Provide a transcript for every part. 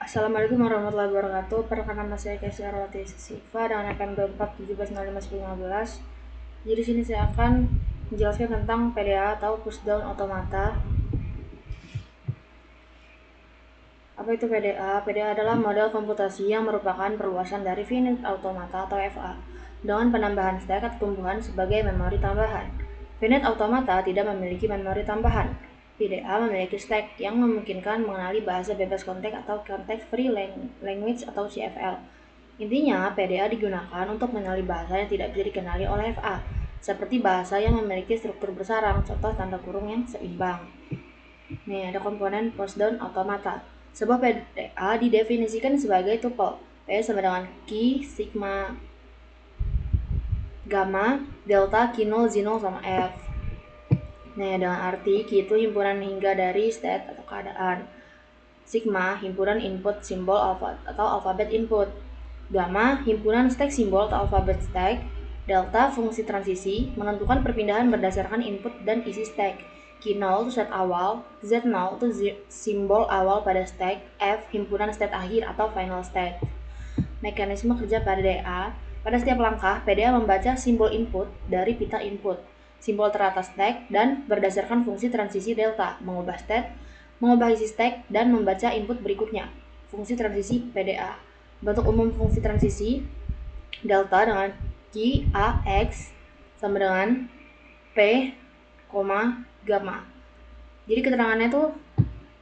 Assalamualaikum warahmatullahi wabarakatuh. Perkenalkan nama saya Kesia Rawati Siva dengan NPM 2417051015. Jadi di sini saya akan menjelaskan tentang PDA atau push down automata. Apa itu PDA? PDA adalah model komputasi yang merupakan perluasan dari finite automata atau FA dengan penambahan stack atau tumbuhan sebagai memori tambahan. Finite automata tidak memiliki memori tambahan. PDA memiliki stack yang memungkinkan mengenali bahasa bebas konteks atau context free language atau CFL. Intinya, PDA digunakan untuk mengenali bahasa yang tidak bisa dikenali oleh FA, seperti bahasa yang memiliki struktur bersarang, contoh tanda kurung yang seimbang. Nih, ada komponen push down automata. Sebuah PDA didefinisikan sebagai tuple. P sama dengan Q, sigma, gamma, delta, Q0, Z0 sama F. Nah, dengan arti Q itu himpunan hingga dari state atau keadaan. Sigma, himpunan input simbol atau alfabet input. Gamma, himpunan stack simbol atau alfabet stack. Delta, fungsi transisi, menentukan perpindahan berdasarkan input dan isi stack. Q0 itu state awal, Z0 itu simbol awal pada stack, F, himpunan state akhir atau final state. Mekanisme kerja PDA. Pada setiap langkah, PDA membaca simbol input dari pita input, simbol teratas stack, dan berdasarkan fungsi transisi delta, mengubah isi stack, dan membaca input berikutnya. Fungsi transisi PDA. Bentuk umum fungsi transisi delta dengan Q, A, X sama dengan P, gamma. Jadi keterangannya tuh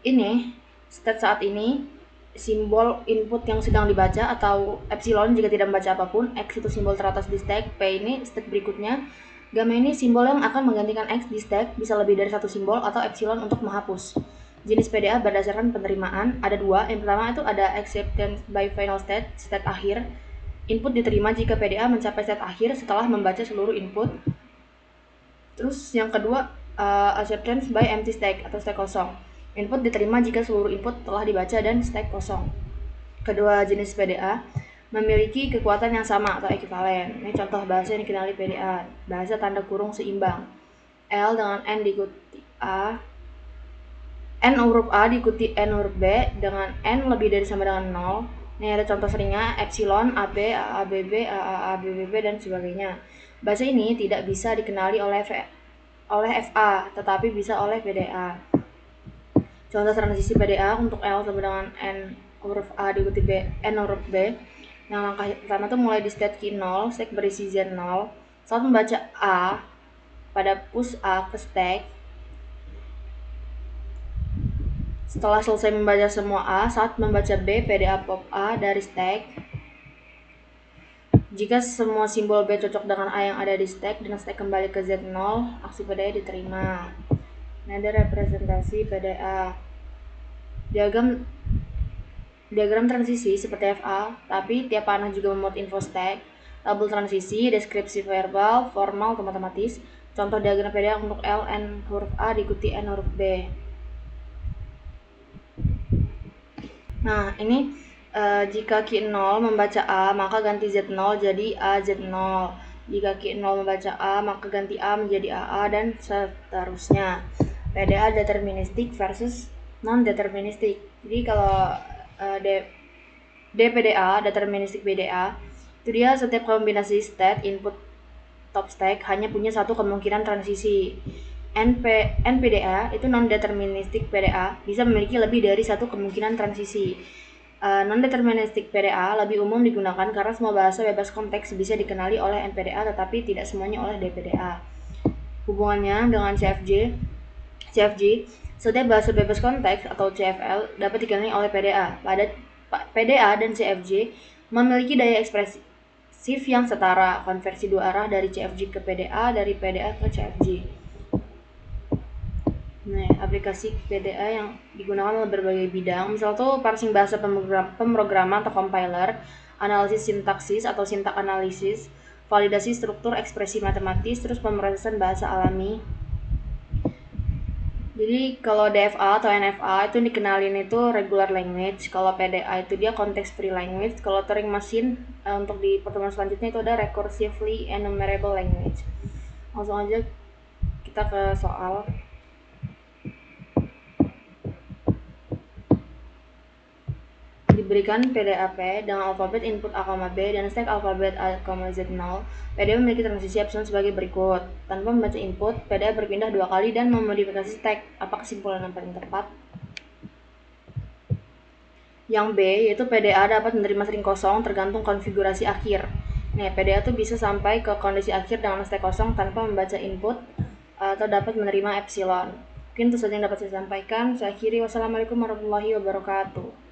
ini, state saat ini, simbol input yang sedang dibaca atau epsilon jika tidak membaca apapun, X itu simbol teratas di stack, P ini state berikutnya, gamma ini simbol yang akan menggantikan X di stack, bisa lebih dari satu simbol, atau epsilon untuk menghapus. Jenis PDA berdasarkan penerimaan, ada dua. Yang pertama itu ada acceptance by final state, state akhir. Input diterima jika PDA mencapai state akhir setelah membaca seluruh input. Terus yang kedua, acceptance by empty stack atau stack kosong. Input diterima jika seluruh input telah dibaca dan stack kosong. Kedua jenis PDA memiliki kekuatan yang sama atau ekivalen. Ini contoh bahasa yang dikenali PDA. Bahasa tanda kurung seimbang. L dengan N diikuti A. N huruf A diikuti N huruf B dengan N lebih dari sama dengan 0. Ini ada contoh seringnya, epsilon, AB, AABB, AAABBB, dan sebagainya. Bahasa ini tidak bisa dikenali oleh FA, tetapi bisa oleh PDA. Contoh transisi PDA untuk L sama dengan N huruf A diikuti N huruf B. Yang langkah pertama itu mulai di state Q0, stack berisi Z0. Saat membaca A, pada push A ke stack, setelah selesai membaca semua A, saat membaca B, PDA pop A dari stack. Jika semua simbol B cocok dengan A yang ada di stack dan stack kembali ke Z0, aksi PDA diterima. Ini ada representasi PDA. Diagram transisi seperti FA, tapi tiap panah juga memuat info stack, tabel transisi, deskripsi verbal, formal, atau matematis. Contoh diagram PDA untuk L, N huruf A diikuti N huruf B. Nah, ini jika Q0 membaca A, maka ganti Z0 jadi AZ0. Jika Q0 membaca A, maka ganti A menjadi AA, dan seterusnya. PDA deterministik versus non-deterministik. Jadi kalau DPDA, deterministik PDA, itu dia setiap kombinasi state input top stack hanya punya satu kemungkinan transisi. NPDA itu non-deterministik PDA bisa memiliki lebih dari satu kemungkinan transisi. Non-deterministik PDA lebih umum digunakan karena semua bahasa bebas konteks bisa dikenali oleh NPDA tetapi tidak semuanya oleh DPDA. Hubungannya dengan CFG, setiap bahasa bebas konteks atau CFL dapat dikenali oleh PDA. Pada PDA dan CFG memiliki daya ekspresif yang setara, konversi dua arah dari CFG ke PDA, dari PDA ke CFG. Nah, aplikasi PDA yang digunakan dalam berbagai bidang, misal tuh parsing bahasa pemrograman atau compiler, analisis sintaksis atau sintak analisis, validasi struktur ekspresi matematis, terus pemrosesan bahasa alami. Jadi kalau DFA atau NFA itu dikenalin itu regular language, kalau PDA itu dia context free language, kalau Turing machine untuk di pertemuan selanjutnya itu ada recursively enumerable language. Langsung aja kita ke soal. Di diberikan PDA P dengan alfabet input A, B dan stack alfabet A, Z0, PDA memiliki transisi epsilon sebagai berikut. Tanpa membaca input, PDA berpindah 2 kali dan memodifikasi stack. Apa kesimpulan yang paling tepat? Yang B, yaitu PDA dapat menerima string kosong tergantung konfigurasi akhir. Nih, PDA tuh bisa sampai ke kondisi akhir dengan stack kosong tanpa membaca input atau dapat menerima epsilon. Mungkin itu saja yang dapat saya sampaikan. Saya akhiri. Wassalamualaikum warahmatullahi wabarakatuh.